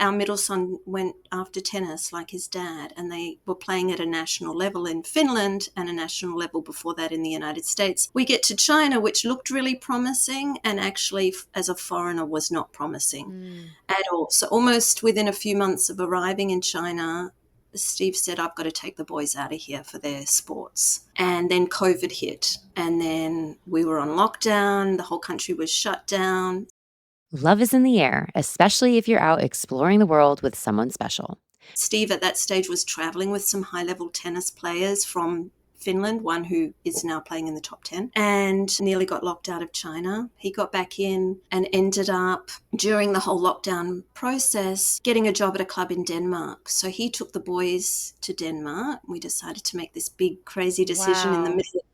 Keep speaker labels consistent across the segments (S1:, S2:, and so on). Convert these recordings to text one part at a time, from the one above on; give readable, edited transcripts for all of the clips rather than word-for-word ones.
S1: our middle son went after tennis like his dad, and they were playing at a national level in Finland and a national level before that in the United States. We get to China, which looked really promising, and actually as a foreigner was not promising at all. So almost within a few months of arriving in China, Steve said, I've got to take the boys out of here for their sports. And then COVID hit, and then we were on lockdown. The whole country was shut down.
S2: Love is in the air, especially if you're out exploring the world with someone special.
S1: Steve at that stage was traveling with some high-level tennis players from Finland, one who is now playing in the top 10, and nearly got locked out of China. He got back in and ended up, during the whole lockdown process, getting a job at a club in Denmark. So he took the boys to Denmark. We decided to make this big, crazy decision in the
S2: Wow.
S1: middle.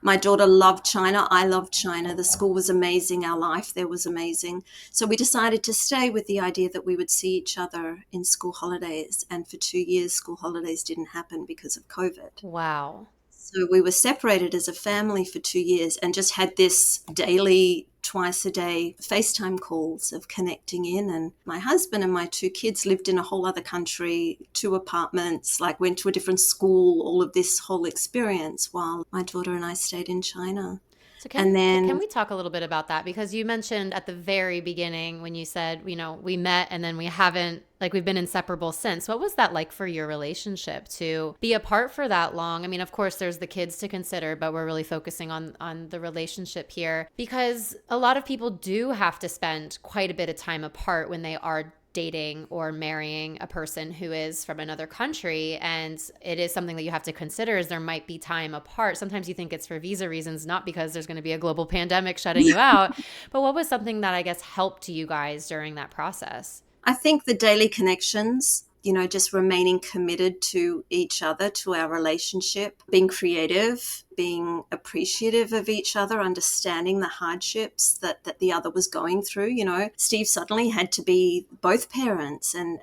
S1: My daughter loved China. I loved China. The school was amazing. Our life there was amazing. So we decided to stay with the idea that we would see each other in school holidays. And for 2 years, school holidays didn't happen because of COVID.
S2: Wow.
S1: So we were separated as a family for 2 years and just had this daily, twice a day FaceTime calls of connecting in. And my husband and my two kids lived in a whole other country, 2 apartments, like went to a different school, all of this whole experience while my daughter and I stayed in China.
S2: So
S1: And
S2: can
S1: then
S2: we talk a little bit about that? Because you mentioned at the very beginning when you said, we met and then we haven't, like, we've been inseparable since. What was that like for your relationship to be apart for that long? I mean, of course, there's the kids to consider, but we're really focusing on the relationship here because a lot of people do have to spend quite a bit of time apart when they are dating or marrying a person who is from another country. And it is something that you have to consider is there might be time apart. Sometimes you think it's for visa reasons, not because there's going to be a global pandemic shutting you out. But what was something that I guess helped you guys during that process?
S1: I think the daily connections, just remaining committed to each other, to our relationship, being creative, being appreciative of each other, understanding the hardships that the other was going through. Steve suddenly had to be both parents and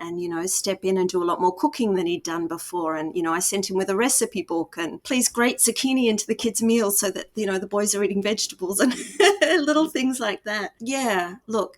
S1: step in and do a lot more cooking than he'd done before. And, I sent him with a recipe book and please grate zucchini into the kids' meals so that, the boys are eating vegetables and little things like that. Yeah, look,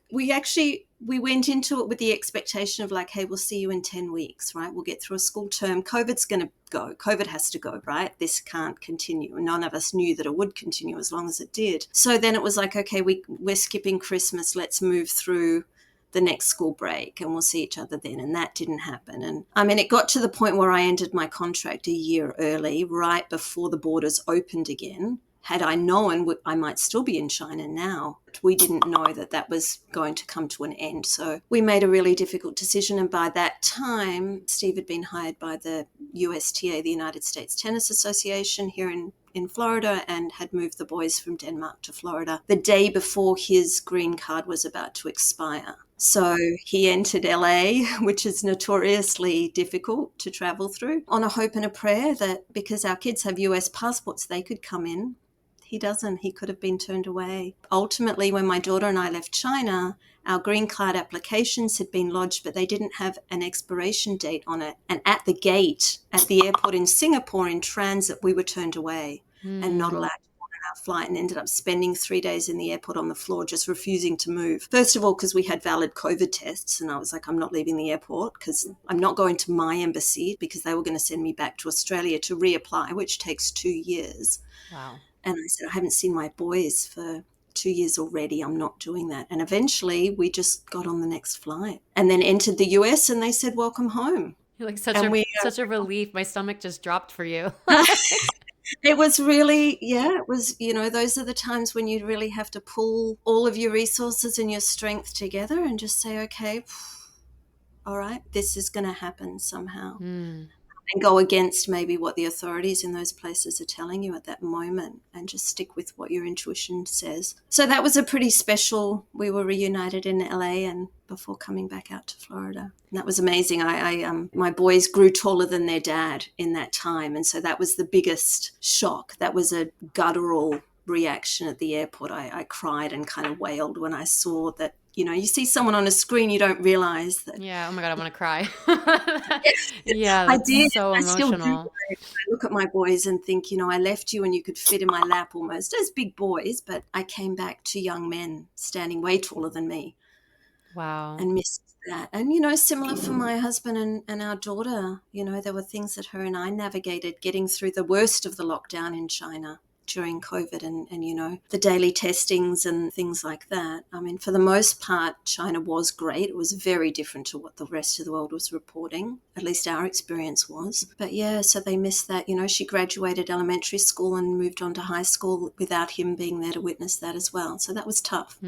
S1: we went into it with the expectation of like, hey, we'll see you in 10 weeks, right? We'll get through a school term. COVID's going to go. COVID has to go, right? This can't continue. None of us knew that it would continue as long as it did. So then it was like, okay, we're skipping Christmas. Let's move through the next school break and we'll see each other then. And that didn't happen. And I mean, it got to the point where I ended my contract a year early, right before the borders opened again. Had I known, I might still be in China now. We didn't know that was going to come to an end. So we made a really difficult decision. And by that time, Steve had been hired by the USTA, the United States Tennis Association here in Florida, and had moved the boys from Denmark to Florida the day before his green card was about to expire. So he entered LA, which is notoriously difficult to travel through, on a hope and a prayer that because our kids have US passports, they could come in. He doesn't. He could have been turned away. Ultimately, when my daughter and I left China, our green card applications had been lodged, but they didn't have an expiration date on it. And at the gate, at the airport in Singapore in transit, we were turned away and not allowed to board our flight, and ended up spending 3 days in the airport on the floor just refusing to move. First of all, because we had valid COVID tests, and I was like, I'm not leaving the airport because I'm not going to my embassy because they were going to send me back to Australia to reapply, which takes 2 years.
S2: Wow.
S1: And I said, I haven't seen my boys for 2 years already. I'm not doing that. And eventually we just got on the next flight and then entered the US and they said, welcome home.
S2: You're like
S1: And
S2: such a relief. My stomach just dropped for you.
S1: it was really, it was, those are the times when you really have to pull all of your resources and your strength together and just say, okay, all right, this is going to happen somehow. And go against maybe what the authorities in those places are telling you at that moment and just stick with what your intuition says. So that was a pretty special, we were reunited in LA and before coming back out to Florida. And that was amazing. My boys grew taller than their dad in that time. And so that was the biggest shock. That was a guttural reaction at the airport. I cried and kind of wailed when I saw that, you see someone on a screen, you don't realize that.
S2: Yeah. Oh my God, I want to cry. Yeah,
S1: I
S2: that's
S1: did.
S2: so
S1: I still do.
S2: emotional.
S1: I look at my boys and think, I left you and you could fit in my lap almost as big boys, but I came back to young men standing way taller than me
S2: Wow.
S1: and missed that. And, similar for my husband and our daughter, there were things that her and I navigated getting through the worst of the lockdown in China during COVID and the daily testings and things like that. I mean, for the most part, China was great. It was very different to what the rest of the world was reporting, at least our experience was. But yeah, so they missed that. She graduated elementary school and moved on to high school without him being there to witness that as well. So that was tough.